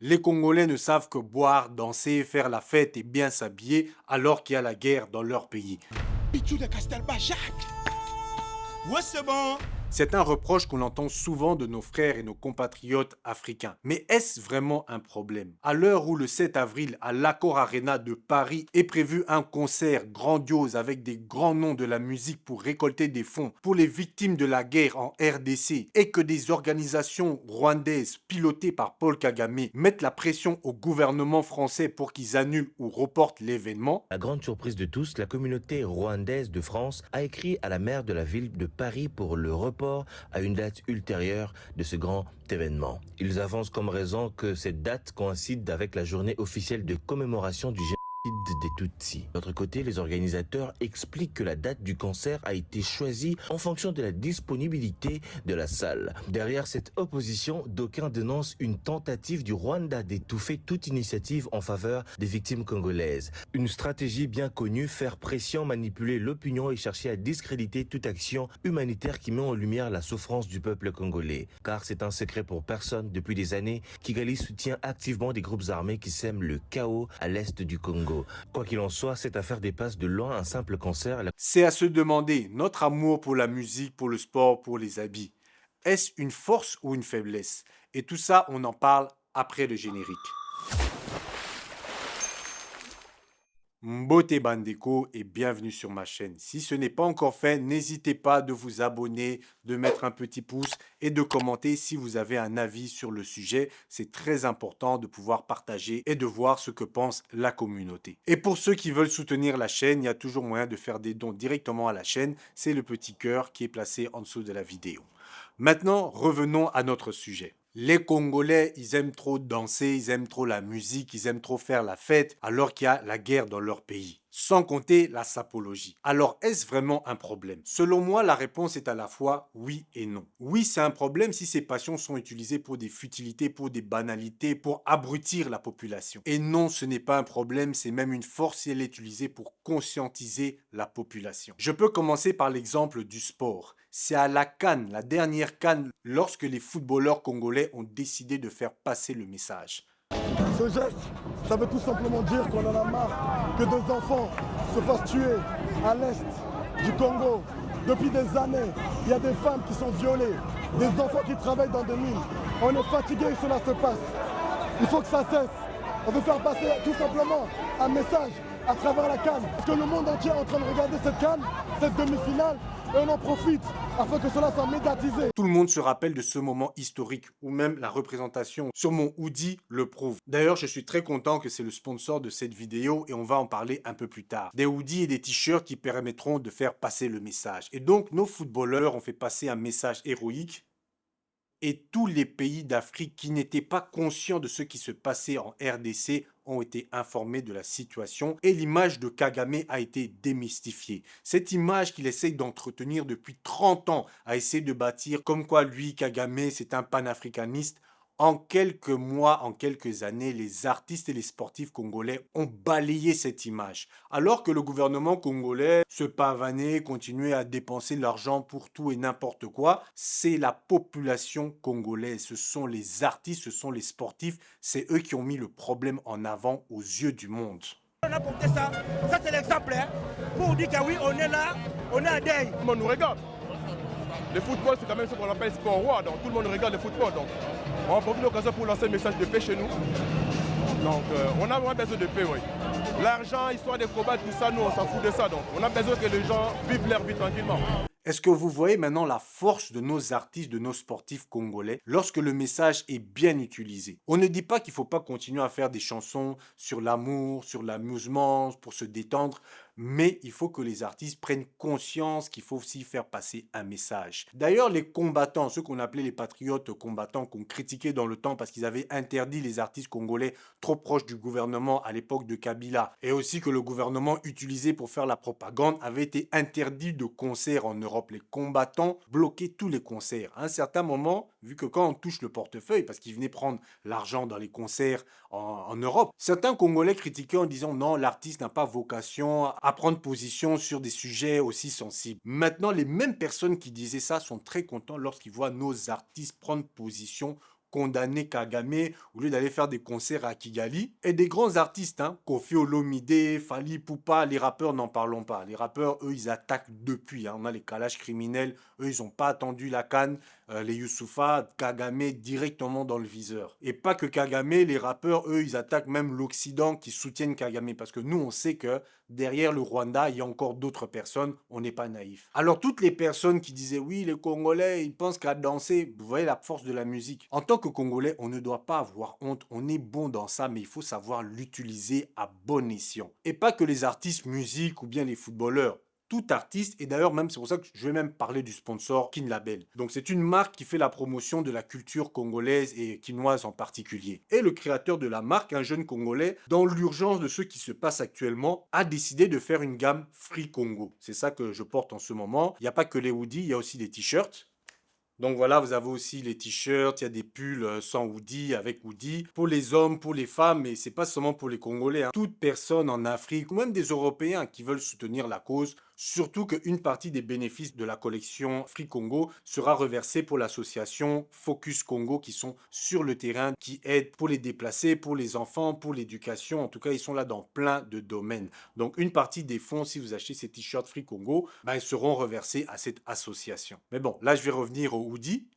Les Congolais ne savent que boire, danser, faire la fête et bien s'habiller alors qu'il y a la guerre dans leur pays. Pichou de Castelbajac. Ouais, c'est bon. C'est un reproche qu'on entend souvent de nos frères et nos compatriotes africains. Mais est-ce vraiment un problème? À l'heure où le 7 avril, à l'Accor Arena de Paris, est prévu un concert grandiose avec des grands noms de la musique pour récolter des fonds pour les victimes de la guerre en RDC et que des organisations rwandaises pilotées par Paul Kagame mettent la pression au gouvernement français pour qu'ils annulent ou reportent l'événement, À grande surprise de tous, la communauté rwandaise de France a écrit à la maire de la ville de Paris pour le report à une date ultérieure de ce grand événement. Ils avancent comme raison que cette date coïncide avec la journée officielle de commémoration du génocide des Tutsis. De l'autre côté, les organisateurs expliquent que la date du concert a été choisie en fonction de la disponibilité de la salle. Derrière cette opposition, d'aucuns dénoncent une tentative du Rwanda d'étouffer toute initiative en faveur des victimes congolaises. Une stratégie bien connue, faire pression, manipuler l'opinion et chercher à discréditer toute action humanitaire qui met en lumière la souffrance du peuple congolais. Car c'est un secret pour personne, depuis des années, Kigali soutient activement des groupes armés qui sèment le chaos à l'est du Congo. Quoi qu'il en soit, cette affaire dépasse de loin un simple concert. c'est à se demander notre amour pour la musique, pour le sport, pour les habits. Est-ce une force ou une faiblesse? Et tout ça, on en parle après le générique. Mbote Bandeko et bienvenue sur ma chaîne. Si ce n'est pas encore fait, n'hésitez pas de vous abonner, de mettre un petit pouce et de commenter si vous avez un avis sur le sujet. C'est très important de pouvoir partager et de voir ce que pense la communauté. Et pour ceux qui veulent soutenir la chaîne, il y a toujours moyen de faire des dons directement à la chaîne. C'est le petit cœur qui est placé en dessous de la vidéo. Maintenant, revenons à notre sujet. Les Congolais, ils aiment trop danser, ils aiment trop la musique, ils aiment trop faire la fête, alors qu'il y a la guerre dans leur pays. Sans compter la sapologie. Alors, est-ce vraiment un problème? Selon moi, la réponse est à la fois oui et non. Oui, c'est un problème si ces passions sont utilisées pour des futilités, pour des banalités, pour abrutir la population. Et non, ce n'est pas un problème, c'est même une force si elle est utilisée pour conscientiser la population. Je peux commencer par l'exemple du sport. C'est à la CAN, la dernière CAN, lorsque les footballeurs congolais ont décidé de faire passer le message. Ce geste, ça veut tout simplement dire qu'on en a marre que des enfants se fassent tuer à l'est du Congo. Depuis des années, il y a des femmes qui sont violées, des enfants qui travaillent dans des mines. On est fatigué que cela se passe. Il faut que ça cesse. On veut faire passer tout simplement un message à travers la CAN. Parce que le monde entier est en train de regarder cette CAN, cette demi-finale, et on en profite afin que cela soit médiatisé. Tout le monde se rappelle de ce moment historique, ou même la représentation sur mon hoodie le prouve. D'ailleurs, je suis très content que c'est le sponsor de cette vidéo et on va en parler un peu plus tard. Des hoodies et des t-shirts qui permettront de faire passer le message. Et donc, nos footballeurs ont fait passer un message héroïque et tous les pays d'Afrique qui n'étaient pas conscients de ce qui se passait en RDC ont été informés de la situation et l'image de Kagame a été démystifiée. Cette image qu'il essaye d'entretenir depuis 30 ans, a essayé de bâtir comme quoi lui, Kagame, c'est un panafricaniste. En quelques mois, en quelques années, les artistes et les sportifs congolais ont balayé cette image. Alors que le gouvernement congolais se pavanait, continuait à dépenser de l'argent pour tout et n'importe quoi, c'est la population congolaise, ce sont les artistes, ce sont les sportifs, c'est eux qui ont mis le problème en avant aux yeux du monde. On a porté ça. Ça, c'est l'exemple. Hein, pour dire que oui, on est là, on est à deuil. Tout le monde nous regarde. Le football, c'est quand même ce qu'on appelle sport roi, donc tout le monde regarde le football. Donc on a profité de l'occasion pour lancer un message de paix chez nous. Donc on a vraiment besoin de paix, oui. L'argent, histoire de combattre, tout ça, nous, on s'en fout de ça. Donc on a besoin que les gens vivent leur vie tranquillement. Est-ce que vous voyez maintenant la force de nos artistes, de nos sportifs congolais lorsque le message est bien utilisé? On ne dit pas qu'il ne faut pas continuer à faire des chansons sur l'amour, sur l'amusement, pour se détendre, mais il faut que les artistes prennent conscience qu'il faut aussi faire passer un message. D'ailleurs, les combattants, ceux qu'on appelait les patriotes combattants, qu'on critiquait dans le temps parce qu'ils avaient interdit les artistes congolais trop proches du gouvernement à l'époque de Kabila, et aussi que le gouvernement utilisé pour faire la propagande avait été interdit de concerts en Europe. Les combattants bloquaient tous les concerts. À un certain moment, vu que quand on touche le portefeuille, parce qu'ils venaient prendre l'argent dans les concerts en Europe, certains Congolais critiquaient en disant non, l'artiste n'a pas vocation à prendre position sur des sujets aussi sensibles. Maintenant, les mêmes personnes qui disaient ça sont très contents lorsqu'ils voient nos artistes prendre position condamné Kagame au lieu d'aller faire des concerts à Kigali. Et des grands artistes, hein, Koffi Olomide, Fally Ipupa, les rappeurs n'en parlons pas. Les rappeurs, eux, ils attaquent depuis. Hein. On a les Kalash criminels, eux, ils n'ont pas attendu la canne. Les Youssoupha, Kagame directement dans le viseur. Et pas que Kagame, les rappeurs, eux, ils attaquent même l'Occident qui soutiennent Kagame. Parce que nous, on sait que derrière le Rwanda, il y a encore d'autres personnes. On n'est pas naïf. Alors, toutes les personnes qui disaient, oui, les Congolais, ils pensent qu'à danser, vous voyez la force de la musique. En tant que Congolais, on ne doit pas avoir honte. On est bon dans ça, mais il faut savoir l'utiliser à bon escient. Et pas que les artistes musique ou bien les footballeurs. Tout artiste, et d'ailleurs même c'est pour ça que je vais même parler du sponsor Kin Label. Donc c'est une marque qui fait la promotion de la culture congolaise et quinoise en particulier. Et le créateur de la marque, un jeune Congolais, dans l'urgence de ce qui se passe actuellement, a décidé de faire une gamme Free Congo. C'est ça que je porte en ce moment. Il n'y a pas que les hoodies, il y a aussi des t-shirts. Donc voilà, vous avez aussi les t-shirts, il y a des pulls sans hoodie, avec hoodie, pour les hommes, pour les femmes, mais c'est pas seulement pour les Congolais. Hein. Toute personne en Afrique, ou même des Européens qui veulent soutenir la cause, surtout qu'une partie des bénéfices de la collection Free Congo sera reversée pour l'association Focus Congo qui sont sur le terrain, qui aident pour les déplacés, pour les enfants, pour l'éducation. En tout cas, ils sont là dans plein de domaines. Donc une partie des fonds, si vous achetez ces t-shirts Free Congo, ils seront reversés à cette association. Mais bon, là je vais revenir au hoodie.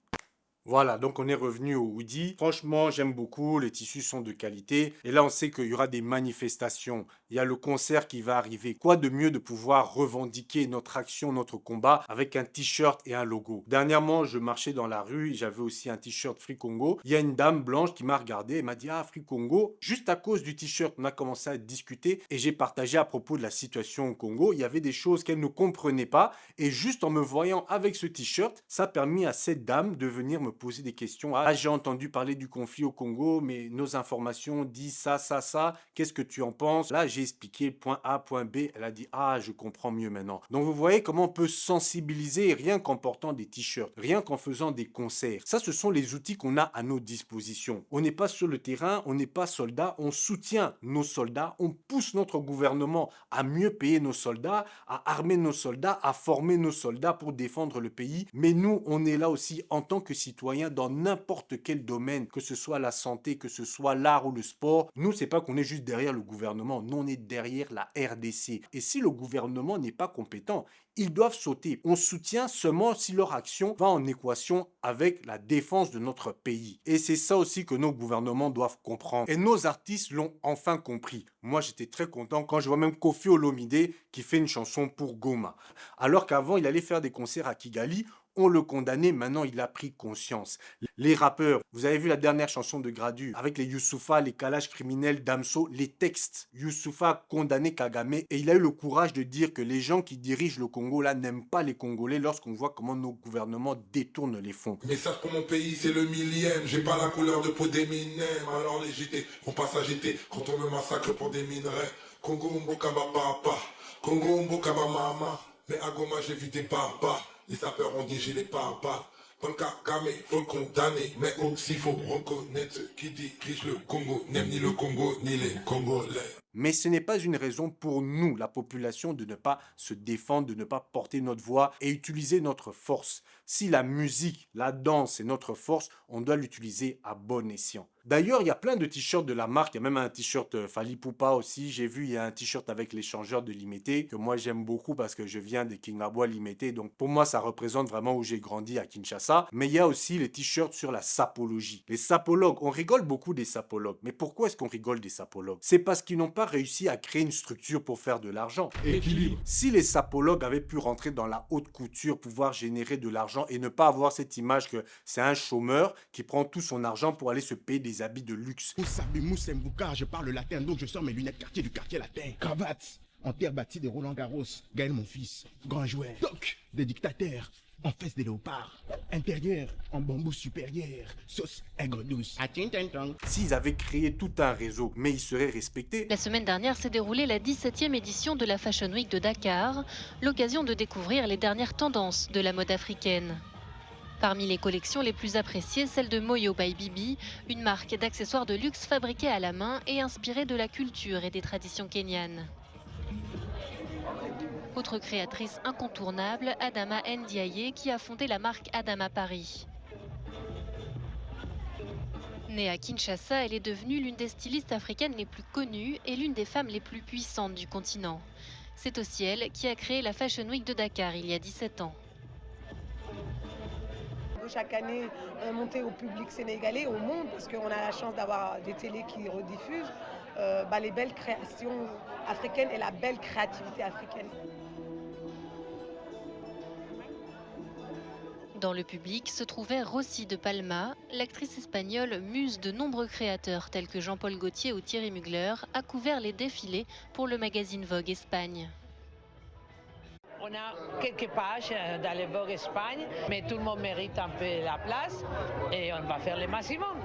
Voilà, donc on est revenu au hoodie. Franchement, j'aime beaucoup, les tissus sont de qualité. Et là, on sait qu'il y aura des manifestations. Il y a le concert qui va arriver. Quoi de mieux de pouvoir revendiquer notre action, notre combat avec un t-shirt et un logo. Dernièrement, je marchais dans la rue, j'avais aussi un t-shirt Free Congo. Il y a une dame blanche qui m'a regardé et m'a dit « Ah, Free Congo ». Juste à cause du t-shirt, on a commencé à discuter et j'ai partagé à propos de la situation au Congo. Il y avait des choses qu'elle ne comprenait pas et juste en me voyant avec ce t-shirt, ça a permis à cette dame de venir me poser des questions. Ah, j'ai entendu parler du conflit au Congo, mais nos informations disent ça, ça, ça. Qu'est-ce que tu en penses? Là, j'ai expliqué point A, point B. Elle a dit, ah, je comprends mieux maintenant. Donc, vous voyez comment on peut sensibiliser rien qu'en portant des t-shirts, rien qu'en faisant des concerts. Ça, ce sont les outils qu'on a à nos dispositions. On n'est pas sur le terrain, on n'est pas soldat, on soutient nos soldats, on pousse notre gouvernement à mieux payer nos soldats, à armer nos soldats, à former nos soldats pour défendre le pays. Mais nous, on est là aussi en tant que citoyens dans n'importe quel domaine, que ce soit la santé, que ce soit l'art ou le sport. Nous, c'est pas qu'on est juste derrière le gouvernement, nous, on est derrière la RDC. Et si le gouvernement n'est pas compétent, ils doivent sauter. On soutient seulement si leur action va en équation avec la défense de notre pays. Et c'est ça aussi que nos gouvernements doivent comprendre. Et nos artistes l'ont enfin compris. Moi, j'étais très content quand je vois même Koffi Olomide qui fait une chanson pour Goma. Alors qu'avant, il allait faire des concerts à Kigali. On le condamnait, maintenant il a pris conscience. Les rappeurs, vous avez vu la dernière chanson de Gradu, avec les Youssoupha, les Kalash criminels, Damso, les textes. Youssoupha a condamné Kagame et il a eu le courage de dire que les gens qui dirigent le Congo là n'aiment pas les Congolais lorsqu'on voit comment nos gouvernements détournent les fonds. Message pour mon pays, c'est le millième. J'ai pas la couleur de peau d'Eminem. Alors les JT vont pas s'agiter quand on me massacre pour des minerais. Congo Mbokaba Papa, Congo Mbokaba Mama. Mais à Goma j'ai vu des barbares. Les sapeurs ont dit j'ai les barbares. Paul Kagame, faut le condamner. Mais aussi faut reconnaître ceux qui dirigent le Congo. N'aiment ni le Congo, ni les Congolais. Mais ce n'est pas une raison pour nous, la population, de ne pas se défendre, de ne pas porter notre voix et utiliser notre force. Si la musique, la danse est notre force, on doit l'utiliser à bon escient. D'ailleurs, il y a plein de t-shirts de la marque. Il y a même un t-shirt Fally Ipupa aussi. J'ai vu, il y a un t-shirt avec l'échangeur de Limité que moi j'aime beaucoup parce que je viens de Kingabwa Limité. Donc pour moi, ça représente vraiment où j'ai grandi à Kinshasa. Mais il y a aussi les t-shirts sur la sapologie. Les sapologues, on rigole beaucoup des sapologues. Mais pourquoi est-ce qu'on rigole des sapologues? C'est parce qu'ils n'ont pas réussi à créer une structure pour faire de l'argent. Équilibre. Si les sapologues avaient pu rentrer dans la haute couture, pouvoir générer de l'argent et ne pas avoir cette image que c'est un chômeur qui prend tout son argent pour aller se payer des habits de luxe. Je parle latin, donc je sors mes lunettes quartier du quartier latin. Cravate, en terre bâtie de Roland Garros. Gaël mon fils, grand joueur. Toc, des dictateurs. En fesses de léopard, intérieur en bambou supérieur, sauce aigre douce. S'ils avaient créé tout un réseau, mais ils seraient respectés. La semaine dernière s'est déroulée la 17e édition de la Fashion Week de Dakar, l'occasion de découvrir les dernières tendances de la mode africaine. Parmi les collections les plus appréciées, celle de Moyo by Bibi, une marque d'accessoires de luxe fabriquée à la main et inspirée de la culture et des traditions kenyanes. Autre créatrice incontournable, Adama Ndiaye, qui a fondé la marque Adama Paris. Née à Kinshasa, elle est devenue l'une des stylistes africaines les plus connues et l'une des femmes les plus puissantes du continent. C'est aussi elle qui a créé la Fashion Week de Dakar il y a 17 ans. Chaque année, monter au public sénégalais, au monde, parce qu'on a la chance d'avoir des télés qui rediffusent les belles créations africaines et la belle créativité africaine. Dans le public se trouvait Rosy de Palma, l'actrice espagnole muse de nombreux créateurs tels que Jean-Paul Gaultier ou Thierry Mugler, a couvert les défilés pour le magazine Vogue Espagne. On a quelques pages dans le Vogue Espagne, mais tout le monde mérite un peu la place et on va faire le maximum.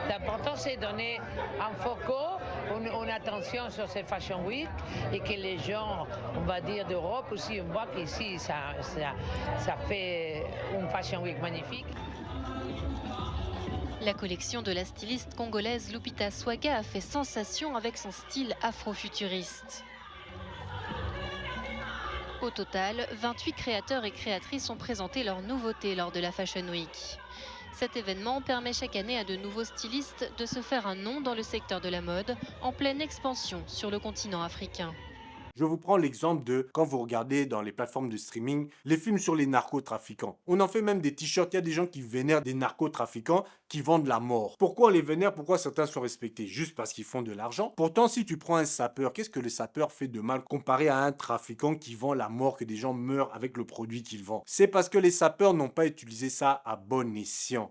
L'important, c'est donner un focus, une attention sur ces Fashion Week et que les gens, on va dire d'Europe aussi, on voit qu'ici, ça fait une Fashion Week magnifique. La collection de la styliste congolaise Lupita Swaga a fait sensation avec son style afrofuturiste. Au total, 28 créateurs et créatrices ont présenté leurs nouveautés lors de la Fashion Week. Cet événement permet chaque année à de nouveaux stylistes de se faire un nom dans le secteur de la mode, en pleine expansion sur le continent africain. Je vous prends l'exemple de quand vous regardez dans les plateformes de streaming les films sur les narcotrafiquants. On en fait même des t-shirts. Il y a des gens qui vénèrent des narcotrafiquants qui vendent la mort. Pourquoi on les vénère? Pourquoi certains sont respectés? Juste parce qu'ils font de l'argent. Pourtant, si tu prends un sapeur, qu'est-ce que le sapeur fait de mal comparé à un trafiquant qui vend la mort, que des gens meurent avec le produit qu'il vend? C'est parce que les sapeurs n'ont pas utilisé ça à bon escient.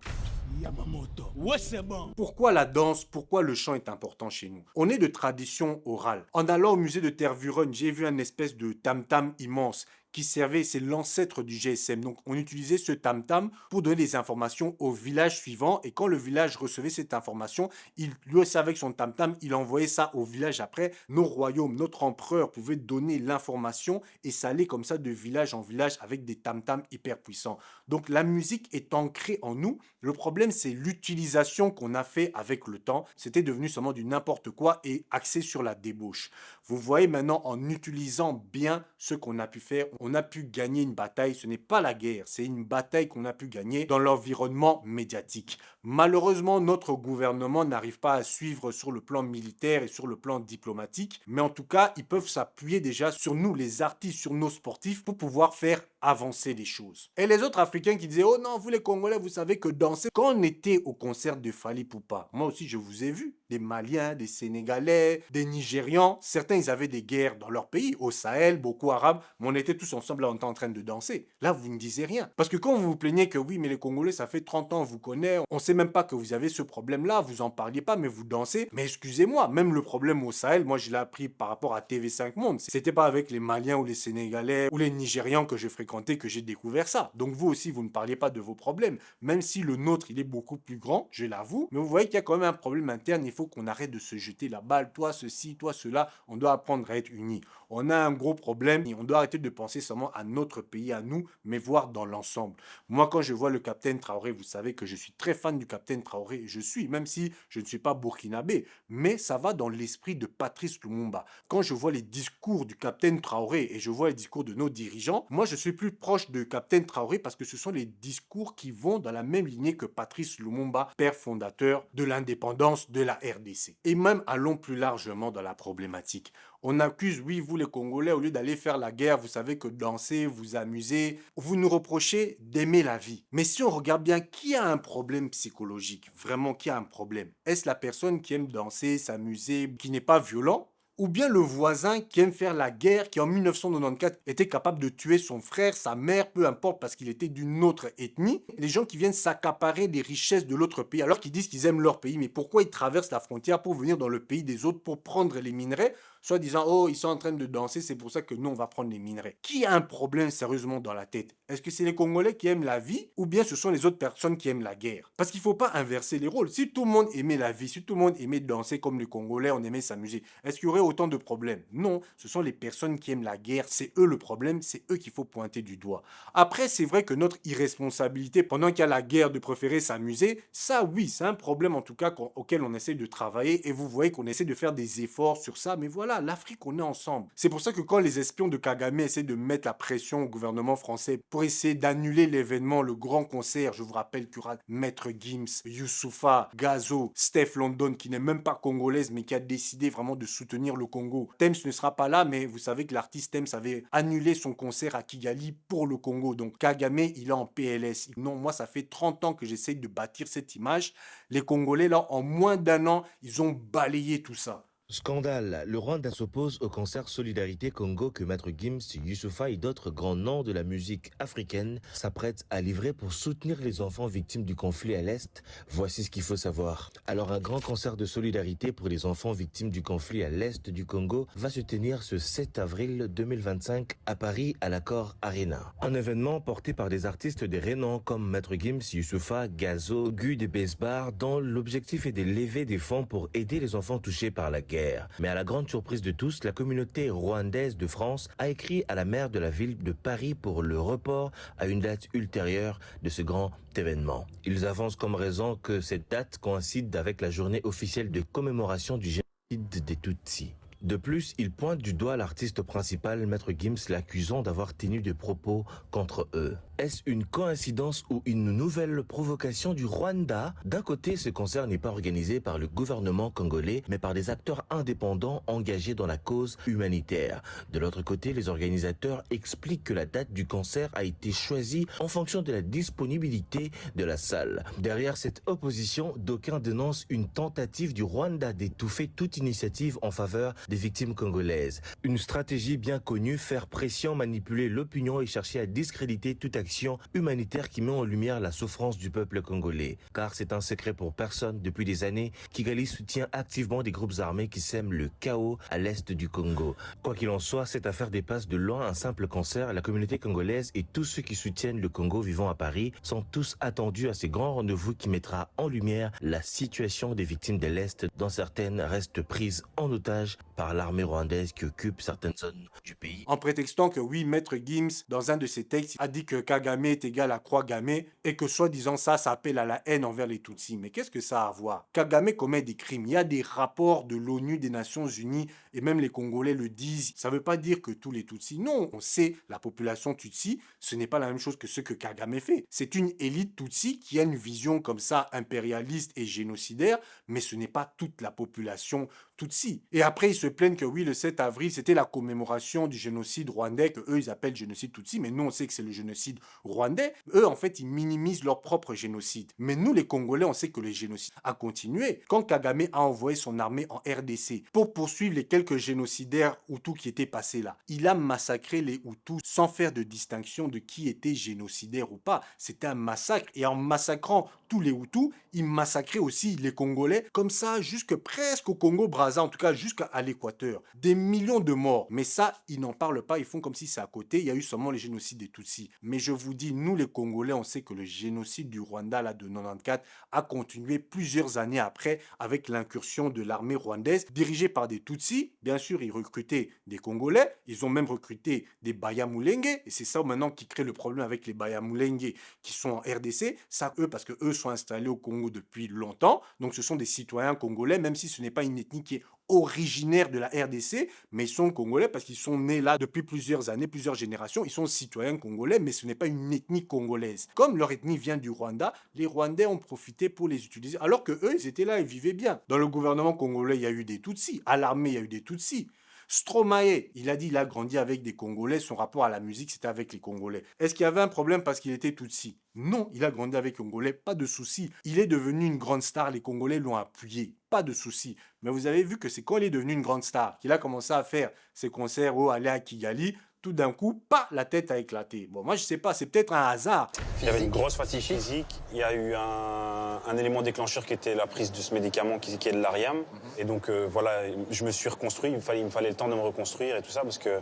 Yamamoto. Ouais, c'est bon. Pourquoi la danse, pourquoi le chant est important chez nous? On est de tradition orale. En allant au musée de Tervuren, j'ai vu un espèce de tam-tam immense qui servait, c'est l'ancêtre du GSM. Donc, on utilisait ce tam-tam pour donner des informations au village suivant. Et quand le village recevait cette information, il lui aussi avec son tam-tam, il envoyait ça au village après. Nos royaumes, notre empereur pouvait donner l'information et ça allait comme ça de village en village avec des tam-tams hyper puissants. Donc, la musique est ancrée en nous. Le problème, c'est l'utilisation qu'on a fait avec le temps. C'était devenu seulement du n'importe quoi et axé sur la débauche. Vous voyez maintenant, en utilisant bien ce qu'on a pu faire, on a pu gagner une bataille. Ce n'est pas la guerre, c'est une bataille qu'on a pu gagner dans l'environnement médiatique. Malheureusement, notre gouvernement n'arrive pas à suivre sur le plan militaire et sur le plan diplomatique. Mais en tout cas, ils peuvent s'appuyer déjà sur nous, les artistes, sur nos sportifs, pour pouvoir faire avancer les choses. Et les autres Africains qui disaient « Oh non, vous les Congolais, vous savez que danser ». Quand on était au concert de Fally Ipupa, moi aussi je vous ai vu, des Maliens, des Sénégalais, des Nigérians, certains ils avaient des guerres dans leur pays, au Sahel, Boko Haram, mais on était tous ensemble là, on était en train de danser. Là, vous ne disiez rien. Parce que quand vous vous plaignez que oui, mais les Congolais, ça fait 30 ans, on vous connaît, on sait même pas que vous avez ce problème-là, vous en parliez pas, mais vous dansez. Mais excusez-moi, même le problème au Sahel, moi je l'ai appris par rapport à TV5 Monde. C'était pas avec les Maliens ou les Sénégalais ou les Nigérians que je fréquentais que j'ai découvert ça. Donc vous aussi, vous ne parliez pas de vos problèmes. Même si le nôtre, il est beaucoup plus grand, je l'avoue. Mais vous voyez qu'il y a quand même un problème interne. Il faut qu'on arrête de se jeter la balle. Toi, ceci, toi, cela. On doit apprendre à être unis. On a un gros problème et on doit arrêter de penser seulement à notre pays, à nous, mais voir dans l'ensemble. Moi, quand je vois le capitaine Traoré, vous savez que je suis très fan du capitaine Traoré. Je suis, même si je ne suis pas burkinabé. Mais ça va dans l'esprit de Patrice Lumumba. Quand je vois les discours du capitaine Traoré et je vois les discours de nos dirigeants, moi, je suis plus proche de capitaine Traoré parce que ce sont les discours qui vont dans la même lignée que Patrice Lumumba, père fondateur de l'indépendance de la RDC. Et même allons plus largement dans la problématique. On accuse, oui, vous les Congolais, au lieu d'aller faire la guerre, vous savez que danser, vous amuser, vous nous reprochez d'aimer la vie. Mais si on regarde bien, qui a un problème psychologique? Vraiment, qui a un problème? Est-ce la personne qui aime danser, s'amuser, qui n'est pas violent? Ou bien le voisin qui aime faire la guerre, qui en 1994 était capable de tuer son frère, sa mère, peu importe, parce qu'il était d'une autre ethnie. Les gens qui viennent s'accaparer des richesses de l'autre pays, alors qu'ils disent qu'ils aiment leur pays, mais pourquoi ils traversent la frontière pour venir dans le pays des autres, pour prendre les minerais, soit disant, oh, ils sont en train de danser, c'est pour ça que nous, on va prendre les minerais. Qui a un problème sérieusement dans la tête? Est-ce que c'est les Congolais qui aiment la vie, ou bien ce sont les autres personnes qui aiment la guerre? Parce qu'il ne faut pas inverser les rôles. Si tout le monde aimait la vie, si tout le monde aimait danser comme les Congolais, on aimait s'amuser, est-ce qu'il y aurait autant de problèmes? Non, ce sont les personnes qui aiment la guerre, c'est eux le problème, c'est eux qu'il faut pointer du doigt. Après, c'est vrai que notre irresponsabilité, pendant qu'il y a la guerre, de préférer s'amuser, ça oui, c'est un problème en tout cas auquel on essaie de travailler, et vous voyez qu'on essaie de faire des efforts sur ça, mais voilà, l'Afrique, on est ensemble. C'est pour ça que quand les espions de Kagame essaient de mettre la pression au gouvernement français pour essayer d'annuler l'événement, le grand concert. Je vous rappelle qu'il y aura Maître Gims, Youssoupha, Gazo, Steph London, qui n'est même pas congolaise, mais qui a décidé vraiment de soutenir le Congo. Tems ne sera pas là, mais vous savez que l'artiste Tems avait annulé son concert à Kigali pour le Congo. Donc Kagame, il est en PLS. Non, moi, ça fait 30 ans que j'essaye de bâtir cette image. Les Congolais, là, en moins d'un an, ils ont balayé tout ça. Scandale. Le Rwanda s'oppose au concert Solidarité Congo que Maître Gims, Youssoupha et d'autres grands noms de la musique africaine s'apprêtent à livrer pour soutenir les enfants victimes du conflit à l'Est. Voici ce qu'il faut savoir. Alors, un grand concert de solidarité pour les enfants victimes du conflit à l'Est du Congo va se tenir ce 7 avril 2025 à Paris à l'Accor Arena. Un événement porté par des artistes des renom comme Maître Gims, Youssoupha, Gazo, Guy de Besbar, dont l'objectif est de lever des fonds pour aider les enfants touchés par la guerre. Mais à la grande surprise de tous, la communauté rwandaise de France a écrit à la maire de la ville de Paris pour le report à une date ultérieure de ce grand événement. Ils avancent comme raison que cette date coïncide avec la journée officielle de commémoration du génocide des Tutsis. De plus, il pointe du doigt l'artiste principal, Maître Gims, l'accusant d'avoir tenu des propos contre eux. Est-ce une coïncidence ou une nouvelle provocation du Rwanda? D'un côté, ce concert n'est pas organisé par le gouvernement congolais, mais par des acteurs indépendants engagés dans la cause humanitaire. De l'autre côté, les organisateurs expliquent que la date du concert a été choisie en fonction de la disponibilité de la salle. Derrière cette opposition, d'aucuns dénoncent une tentative du Rwanda d'étouffer toute initiative en faveur des victimes congolaises. Une stratégie bien connue, faire pression, manipuler l'opinion et chercher à discréditer toute action humanitaire qui met en lumière la souffrance du peuple congolais. Car c'est un secret pour personne, depuis des années, Kigali soutient activement des groupes armés qui sèment le chaos à l'est du Congo. Quoi qu'il en soit, cette affaire dépasse de loin un simple concert. La communauté congolaise et tous ceux qui soutiennent le Congo vivant à Paris sont tous attendus à ces grands rendez-vous qui mettra en lumière la situation des victimes de l'Est, dont certaines restent prises en otage par l'armée rwandaise qui occupe certaines zones du pays. En prétextant que oui, Maître Gims, dans un de ses textes, a dit que Kagame est égal à Croix Gamé et que soi-disant ça appelle à la haine envers les Tutsis. Mais qu'est-ce que ça a à voir? Kagame commet des crimes. Il y a des rapports de l'ONU, des Nations Unies, et même les Congolais le disent. Ça ne veut pas dire que tous les Tutsis. Non, on sait, la population Tutsi, ce n'est pas la même chose que ce que Kagame fait. C'est une élite Tutsi qui a une vision comme ça impérialiste et génocidaire, mais ce n'est pas toute la population Tutsi. Et après, ils se plaignent que oui, le 7 avril, c'était la commémoration du génocide rwandais, que eux, ils appellent génocide Tutsi, mais nous, on sait que c'est le génocide rwandais. Eux, en fait, ils minimisent leur propre génocide. Mais nous, les Congolais, on sait que le génocide a continué. Quand Kagame a envoyé son armée en RDC pour poursuivre les quelques génocidaires Hutus qui étaient passés là, il a massacré les Hutus sans faire de distinction de qui était génocidaire ou pas. C'était un massacre. Et en massacrant tous les Hutus, il massacrait aussi les Congolais, comme ça, jusque presque au Congo-Brazza, en tout cas jusqu'à l'Équateur. Des millions de morts. Mais ça, ils n'en parlent pas, ils font comme si c'est à côté. Il y a eu seulement les génocides des Tutsis. Mais je vous dis, nous les Congolais, on sait que le génocide du Rwanda là, de 94 a continué plusieurs années après avec l'incursion de l'armée rwandaise dirigée par des Tutsis. Bien sûr, ils recrutaient des Congolais. Ils ont même recruté des Banyamulenge. Et c'est ça maintenant qui crée le problème avec les Banyamulenge qui sont en RDC. Ça, eux, parce que eux sont installés au Congo depuis longtemps. Donc, ce sont des citoyens congolais, même si ce n'est pas une ethnie qui est originaires de la RDC, mais ils sont congolais parce qu'ils sont nés là depuis plusieurs années, plusieurs générations. Ils sont citoyens congolais, mais ce n'est pas une ethnie congolaise. Comme leur ethnie vient du Rwanda, les Rwandais ont profité pour les utiliser, alors que eux, ils étaient là, ils vivaient bien. Dans le gouvernement congolais, il y a eu des Tutsis. À l'armée, il y a eu des Tutsis. Stromae, il a dit il a grandi avec des Congolais, son rapport à la musique c'était avec les Congolais. Est-ce qu'il y avait un problème parce qu'il était Tutsi? Non, il a grandi avec les Congolais, pas de souci. Il est devenu une grande star, les Congolais l'ont appuyé, pas de souci. Mais vous avez vu que c'est quand il est devenu une grande star qu'il a commencé à faire ses concerts ou aller à Kigali. Tout d'un coup, pas la tête a éclaté. Bon, moi je sais pas, c'est peut-être un hasard. Il y avait une grosse fatigue physique, il y a eu un élément déclencheur qui était la prise de ce médicament qui est de l'Ariam. Et donc voilà, je me suis reconstruit, il me fallait le temps de me reconstruire et tout ça parce que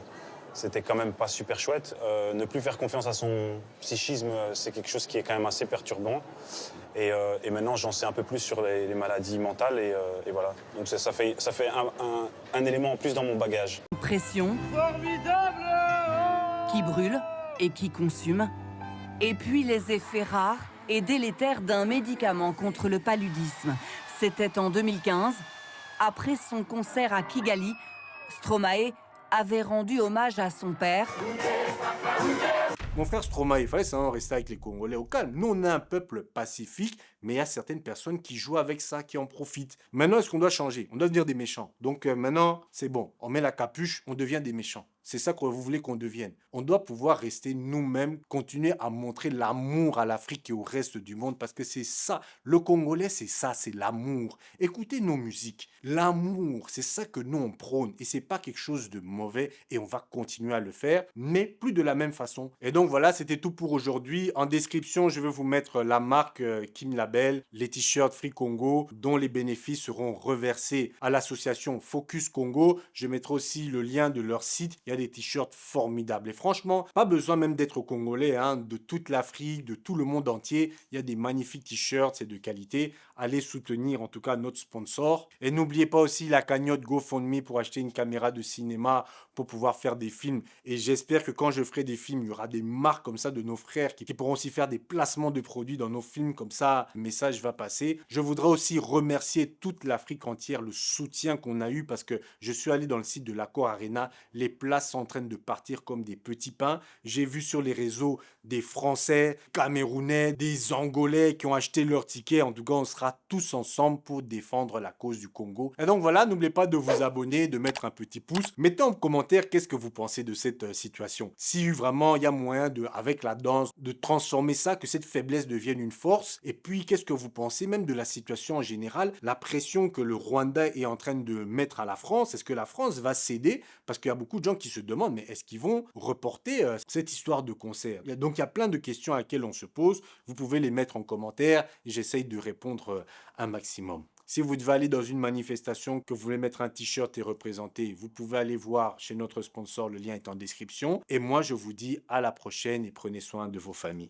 c'était quand même pas super chouette. Ne plus faire confiance à son psychisme, c'est quelque chose qui est quand même assez perturbant. Et maintenant, j'en sais un peu plus sur les maladies mentales et voilà. Donc ça fait un élément en plus dans mon bagage. Pression formidable qui brûle et qui consume. Et puis les effets rares et délétères d'un médicament contre le paludisme. C'était en 2015. Après son concert à Kigali, Stromae avait rendu hommage à son père Mon frère Stromae, il fallait simplement rester avec les Congolais au calme. Nous, on est un peuple pacifique, mais il y a certaines personnes qui jouent avec ça, qui en profitent. Maintenant, est-ce qu'on doit changer? On doit devenir des méchants. Donc maintenant, c'est bon. On met la capuche, on devient des méchants. C'est ça que vous voulez qu'on devienne. On doit pouvoir rester nous-mêmes, continuer à montrer l'amour à l'Afrique et au reste du monde, parce que c'est ça. Le Congolais, c'est ça, c'est l'amour. Écoutez nos musiques. L'amour, c'est ça que nous, on prône. Et c'est pas quelque chose de mauvais, et on va continuer à le faire, mais plus de la même façon. Et donc voilà, c'était tout pour aujourd'hui. En description, je vais vous mettre la marque Kim Label, les t-shirts Free Congo, dont les bénéfices seront reversés à l'association Focus Congo. Je mettrai aussi le lien de leur site. Il y a des t-shirts formidables. Et franchement, pas besoin même d'être congolais, hein, de toute l'Afrique, de tout le monde entier. Il y a des magnifiques t-shirts, c'est de qualité. Allez soutenir en tout cas notre sponsor. Et n'oubliez pas aussi la cagnotte GoFundMe pour acheter une caméra de cinéma pour pouvoir faire des films. Et j'espère que quand je ferai des films, il y aura des marques comme ça de nos frères qui pourront aussi faire des placements de produits dans nos films. Comme ça, le message va passer. Je voudrais aussi remercier toute l'Afrique entière, le soutien qu'on a eu parce que je suis allé dans le site de l'Accor Arena. Les places sont en train de partir comme des petits pains. J'ai vu sur les réseaux des Français, Camerounais, des Angolais qui ont acheté leurs tickets. En tout cas, on sera tous ensemble pour défendre la cause du Congo. Et donc voilà, n'oubliez pas de vous abonner, de mettre un petit pouce. Mettez en commentaire qu'est-ce que vous pensez de cette situation. Si vraiment il y a moyen de, avec la danse, de transformer ça, que cette faiblesse devienne une force. Et puis, qu'est-ce que vous pensez même de la situation en général, la pression que le Rwanda est en train de mettre à la France. Est-ce que la France va céder? Parce qu'il y a beaucoup de gens qui se demandent, mais est-ce qu'ils vont reporter cette histoire de concert? Donc, il y a plein de questions à laquelle on se pose. Vous pouvez les mettre en commentaire et j'essaye de répondre un maximum. Si vous devez aller dans une manifestation, que vous voulez mettre un t-shirt et représenter, vous pouvez aller voir chez notre sponsor, le lien est en description. Et moi, je vous dis à la prochaine et prenez soin de vos familles.